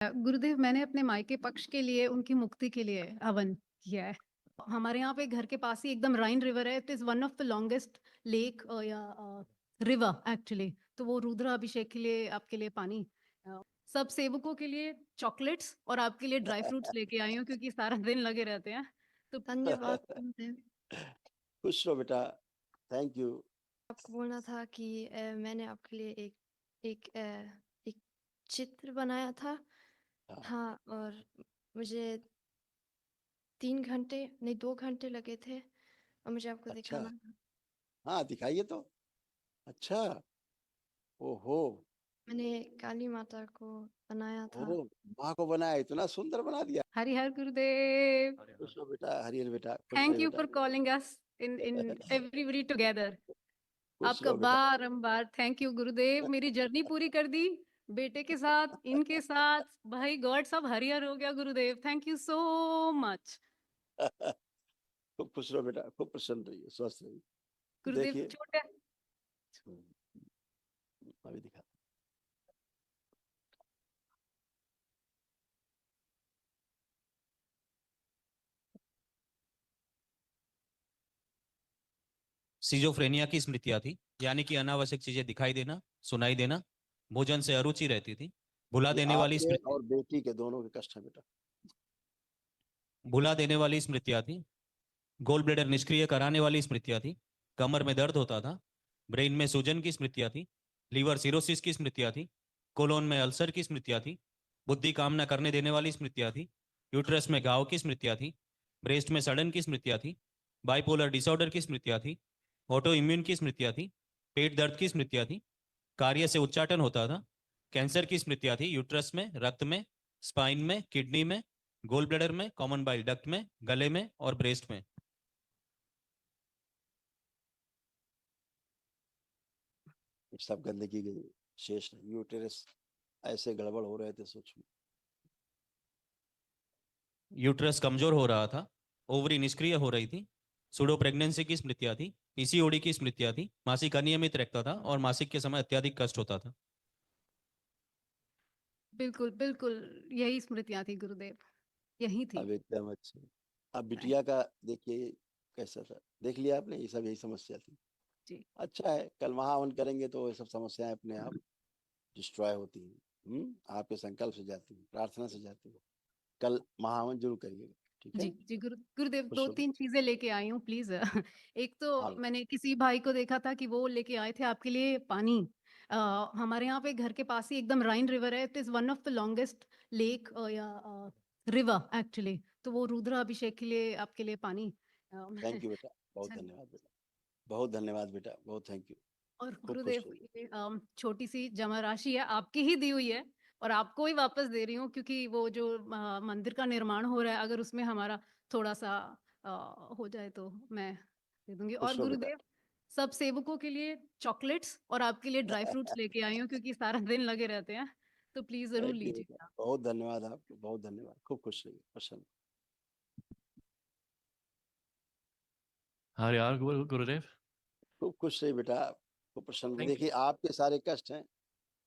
गुरुदेव, मैंने अपने मायके पक्ष के लिए उनकी मुक्ति के लिए हवन किया है। हमारे यहाँ पे घर के पास ही एकदम राइन रिवर है। It is one of the longest lake या रिवर एक्चुअली। तो वो रुद्र अभिषेक के लिए आपके लिए पानी सब सेवकों के लिए चॉकलेट्स और आपके लिए ड्राई फ्रूट्स लेके आई हूँ क्योंकि सारा दिन लगे रहते हैं। तो धन्यवाद गुरुदेव। खुश रहो बेटा। Thank you. आपको बोलना था कि मैंने आपके लिए एक चित्र बनाया था। हाँ, हाँ, और मुझे 3 घंटे नहीं 2 घंटे लगे थे और मुझे आपको अच्छा। दिखाना था। हाँ, दिखाइए तो। अच्छा। ओहो। मैंने काली माता को बनाया था। ओ, माँ को बनाया, इतना सुंदर बना दिया। हरि हर गुरुदेव। खुश रहो बेटा, हरिहर बेटा, खुश थैंक रहे यू बेटा। For calling us in everybody together. खुश आपका रहो बेटा। बारंबार थैंक यू गुरुदेव। मेरी जर्नी पूरी कर दी बेटे के साथ, इनके साथ। भाई गॉड सब हरियर हो गया गुरुदेव। थैंक यू सो मच खूब खुश रहो बेटा, खूब प्रसन्न रहिए, स्वस्थ रहिए। गुरुदेव। देखिए, छोटे अभी दिखा। सिजोफ्रेनिया की स्मृतियां थी, यानी कि अनावश्यक चीजें दिखाई देना, सुनाई देना, भोजन से अरुचि रहती थी, भुला ये देने वाली आपके स्मृति, और बेटी के दोनों के कष्ट है बेटा। भुला देने वाली स्मृतियां थी, गोल ब्लेडर निष्क्रिय कराने वाली स्मृतियां थी, कमर में दर्द होता था, ब्रेन में सूजन की स्मृतियां थी, लीवर सिरोसिस की स्मृतियां थी, कोलोन में अल्सर की स्मृतियां थी, बुद्धि काम न करने देने वाली स्मृतियां थी, यूट्रस में घाव की स्मृतियां थी, ब्रेस्ट में सड़न की स्मृतियां थी, बाइपोलर डिसऑर्डर की स्मृतियां थी, ऑटो इम्यून की स्मृतियां थी, पेट दर्द की स्मृतियां थी, कार्य से उच्चाटन होता था, कैंसर की स्मृतियां थी, यूट्रस में, रक्त में, स्पाइन में, किडनी में, गोल ब्लैडर में, कॉमन बाइल डक्ट में, गले में और ब्रेस्ट में। सब गंदगी गई, शेष नहीं। यूटेरस ऐसे गड़बड़ हो रहे थे, सोचो। यूट्रस कमजोर हो रहा था, ओवरी निष्क्रिय हो रही थी, सुडो प्रेगनेंसी की स्मृतियां थी, पीसीओडी की स्मृतियां थी, मासिक अनियमित रहता था और मासिक के समय अत्यधिक कष्ट होता था। बिल्कुल बिल्कुल यही स्मृतियां थी गुरुदेव, यही थी। अब एकदम अच्छे। अब बिटिया का देखिए कैसा था, देख लिया आपने, ये सब यही समस्या थी। जी अच्छा है, कल महावन करेंगे तो ये सब समस्याएं अपने आप डिस्ट्रॉय होती हैं। आपके संकल्प से जाती हैं, प्रार्थना से जाती है। कल महावन जरूर करिएगा, ठीक जी है। जी गुरुदेव, खुश दो हो तीन चीजें लेके आई हूँ प्लीज। एक तो हाँ। मैंने किसी भाई को देखा था कि वो लेके आए थे आपके लिए पानी। हमारे यहाँ पे घर के पास ही एकदम राइन रिवर है। It is one of the longest lake या रिवर एक्चुअली। तो वो रुद्र अभिषेक के लिए आपके लिए पानी थैंक यू बेटा, बहुत चल- धन्यवाद बेटा, बहुत धन्यवाद बेटा, बहुत थैंक यू। और खूब खुश गुरुदेव, रहिए। ये छोटी सी जमा राशि है, आपकी ही दी हुई है और आपको ही वापस दे रही हूँ क्योंकि वो जो मंदिर का निर्माण हो रहा है, अगर उसमें हमारा थोड़ा सा अ, हो जाए तो मैं दे दूंगी। और खुश रहो बेटा। गुरुदेव, सब सेवकों के लिए चॉकलेट्स और आपके लिए ड्राई फ्रूट्स लेके आई हूँ क्योंकि सारा दिन लगे रहते हैं। तो प्लीज जरूर थैंक यू बेटा, लीजिएगा। बहुत धन्यवाद आपको, बहुत धन्यवाद। खूब खुश रहिए, प्रसन्न। हाँ यार गुरुदेव। खूब खुश रहिए बेटा, खूब प्रसन्न रहिए। Thank you. देखिए आपके सारे कष्ट हैं,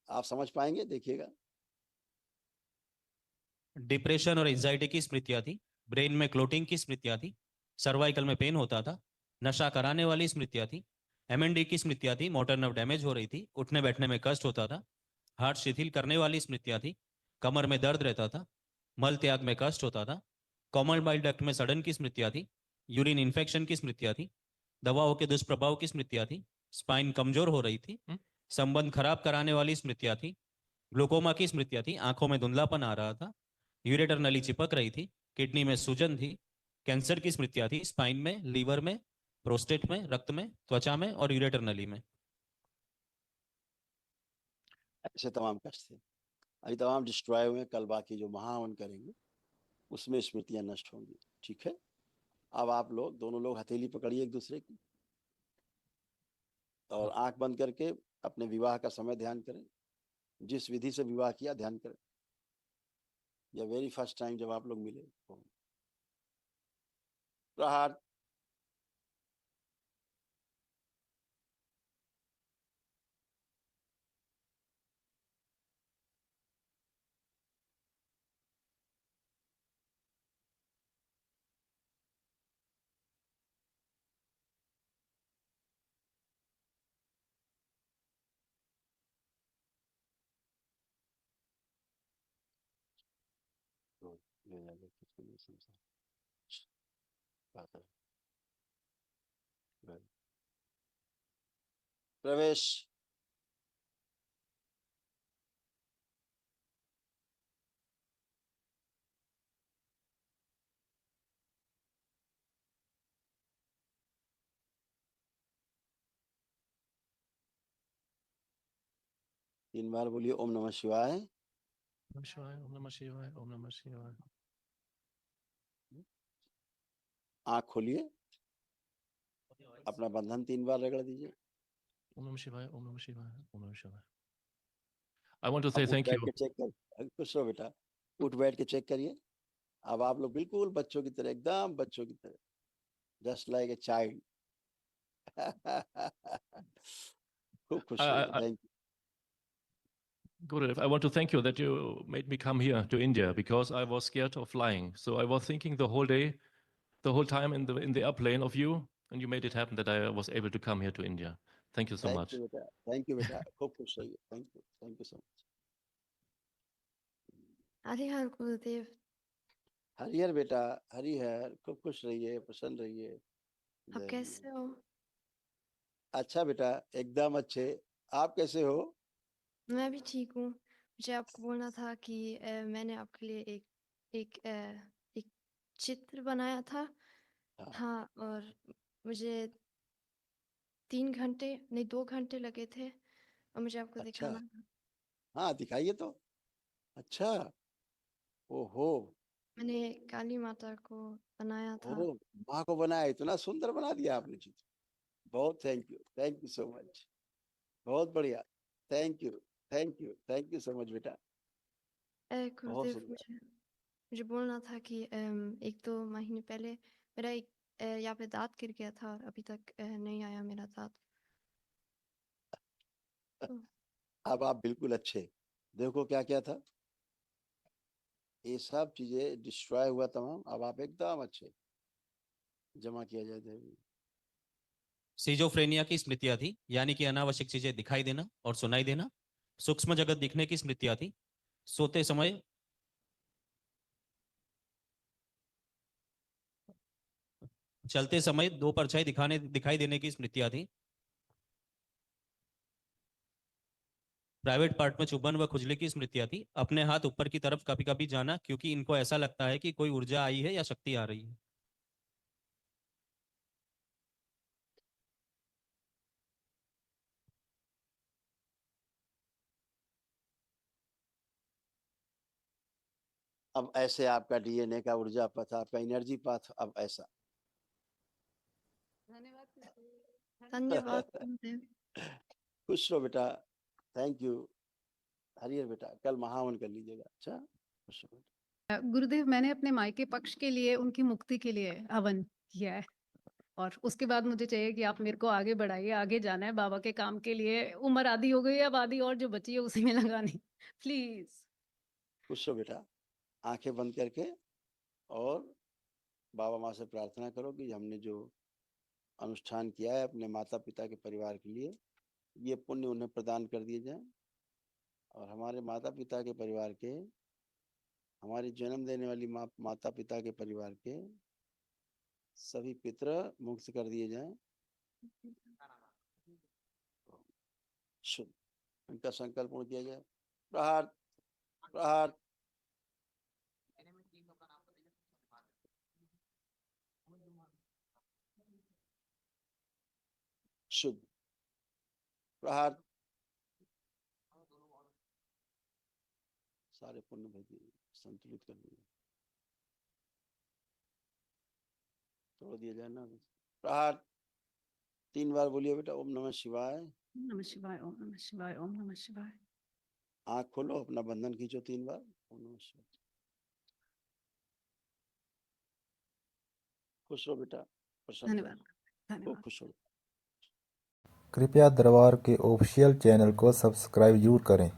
आप समझ पाएंगे, देखिएगा। डिप्रेशन और एंजाइटी की स्मृतियां थी, ब्रेन में क्लोटिंग की स्मृतियां थी, सर्वाइकल में पेन होता था, नशा कराने वाली स्मृतियां थी, एमएनडी की स्मृतियां थी, मोटर नर्व डैमेज हो रही थी, उठने बैठने में कष्ट होता था, हार्ट शिथिल करने वाली स्मृतियां थी, कमर में दर्द रहता था, मल त्याग में कष्ट होता था, कॉमन बाइल डक्ट में सड़न की स्मृतियां थी, यूरिन इन्फेक्शन की स्मृतियां थी, दवाओं के दुष्प्रभाव की स्मृतियां थी, स्पाइन कमजोर हो रही थी, संबंध खराब कराने वाली स्मृतियां थी, ग्लूकोमा की स्मृतियां थी, आंखों में धुंधलापन आ रहा था, यूरेटर नली चिपक रही थी, किडनी में सूजन थी, कैंसर की स्मृतियां थी, स्पाइन में, लीवर में, प्रोस्टेट में, रक्त में, त्वचा में और यूरेटर नली में। ऐसे तमाम कष्ट थे, अभी तमाम डिस्ट्रॉय हुए। कल बाकी जो महावन करेंगे उसमें स्मृतियां नष्ट होंगी, ठीक है। अब आप लोग दोनों लोग हथेली पकड़िए एक दूसरे की और आंख बंद करके अपने विवाह का समय ध्यान करें। जिस विधि से विवाह किया ध्यान करें, या वेरी फर्स्ट टाइम जब आप लोग मिले हो। प्रहार। हो जाएगा, कुछ नहीं संसार। बात है। प्रवेश। तीन बार बोलिए ओम नमः शिवाय। नमः शिवाय, ओम नमः शिवाय, ओम नमः शिवाय। आंख खोलिए, अपना बंधन तीन बार रगड़ दीजिए। ओम नमः शिवाय, ओम नमः शिवाय, ओम नमः शिवाय। I want to say अब उठ thank बैठ you. के चेक कर, खुश रहो बेटा, उठ बैठ के चेक करिए। अब आप लोग बिल्कुल बच्चों की तरह, एकदम बच्चों की तरह, जस्ट लाइक ए चाइल्ड। खूब खुश रहिए। Thank you. Gurudev, I want to thank you that you made me come here to India because I was scared of flying. So I was thinking the whole day, the whole time in the airplane of you, and you made it happen that I was able to come here to India. Thank you so thank much. You बेटा, thank you बेटा, खूब खुश रहिए। Thank you so much. Harihar गुरुदेव। हरिहर बेटा, हरिहर, खूब खुश रहिए, प्रसन्न रहिए। आप जय कैसे हो? अच्छा बेटा, एकदम अच्छे। आप कैसे हो? मैं भी ठीक हूँ। मुझे आपको बोलना था कि मैंने आपके लिए एक चित्र बनाया था। हाँ, हाँ, और मुझे 3 घंटे नहीं 2 घंटे लगे थे और मुझे आपको अच्छा, दिखाना था। हाँ दिखाइए तो। अच्छा, ओहो, मैंने काली माता को बनाया था। ओहो, माँ को बनाया, इतना सुंदर बना दिया आपने चित्र। बहुत थैंक यू सो मच, बहुत बढ़िया। Thank you, thank you so much बेटा, बहुत गुरुदेव, सुंदर। मुझे बोलना था कि 1-2 महीने पहले मेरा एक यहाँ पे दाँत गिर गया था और अभी तक नहीं आया मेरा दाँत। तो अब आप बिल्कुल अच्छे। देखो क्या क्या था, ये सब चीजें डिस्ट्रॉय हुआ तमाम, अब आप एकदम अच्छे। जमा किया जाए देवी। सिजोफ्रेनिया की स्मृतियां थी, यानी कि अनावश्यक चीजें दिखाई देना और सुनाई देना। सूक्ष्म जगत दिखने की स्मृतियां थी। सोते समय चलते समय दो परछाई दिखाई देने की स्मृतियां थी। प्राइवेट पार्ट में चुभन व खुजली की स्मृतियां थी। अपने हाथ ऊपर की तरफ कभी कभी जाना, क्योंकि इनको ऐसा लगता है कि कोई ऊर्जा आई है या शक्ति आ रही है। अब ऐसे आपका डीएनए का ऊर्जा पथ, आपका एनर्जी पाथ अब ऐसा। धन्यवाद गुरुदेव। खुश रहो बेटा, थैंक यू। हरिहर बेटा, कल महावन कर लीजिएगा। अच्छा, खुश रहो बेटा। गुरुदेव, मैंने अपने मायके पक्ष के लिए उनकी मुक्ति के लिए हवन किया है, और उसके बाद मुझे चाहिए कि आप मेरे को आगे बढ़ाइए। आगे जाना है बाबा के काम के लिए। उम्र आधी हो गई है, अब आधी और जो बची है उसी में लगानी। प्लीज। खुश रहो बेटा, आंखें बंद करके, और बाबा माँ से प्रार्थना करो कि हमने जो अनुष्ठान किया है अपने माता पिता के परिवार के लिए, ये पुण्य उन्हें प्रदान कर दिए जाए, और हमारे माता पिता के परिवार के, हमारी जन्म देने वाली माता पिता के परिवार के सभी पितृ मुक्त कर दिए जाएं। शुभ, इनका संकल्प पूर्ण किया जाए। प्रहार प्रहार। शुभ, प्रहार। सारे पुण्य भेज दिए, संतुलित कर दिए, तोड़ दिया जाए ना। प्रहार। 3 बार बोलिए बेटा, ओम नमः शिवाय। ओम नमः शिवाय, ओम नमः शिवाय, ओम नमः शिवाय। आंख खोलो, अपना बंधन खींचो 3 बार। ओम नमः शिवाय। खुश रहो बेटा, प्रसन्न रहो, धन्यवाद, खूब धन्यवाद। खुश रहो। कृपया दरबार के ऑफिशियल चैनल को सब्सक्राइब जरूर करें।